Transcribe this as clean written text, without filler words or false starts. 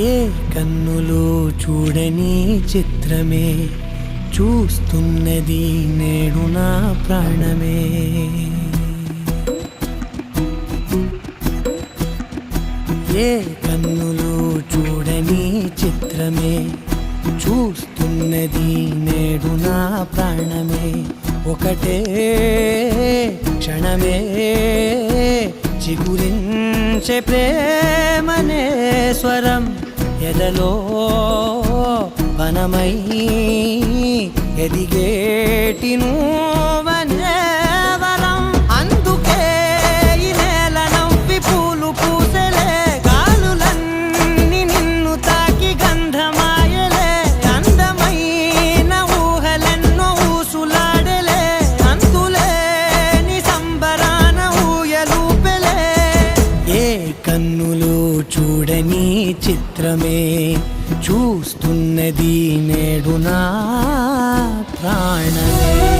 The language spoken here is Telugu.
ఏ కన్నులు చూడని చిత్రమే చూస్తున్నది నేడు నా ప్రాణమే. ఏ కన్నులు చూడని చిత్రమే చూస్తున్నది నేడు నా ప్రాణమే. ఒకటే క్షణమే చిగురించే ప్రేమనే స్వరం ఎదలో వనమై ఎదిగేటి నువ్వనే వరం. అందుకే ఈ నేల నవ్వి పూలు పూసెలే, గాలులన్నీ నిన్ను తాకి గంధమాయలే. అందమైన ఊహలెన్నో ఊసులాడలే, అంతులేని సంబరాన ఊయలూపెలే. ఏ కన్నులు చూడని చిత్రమే చూస్తున్నది నేడు నా ప్రాణమే.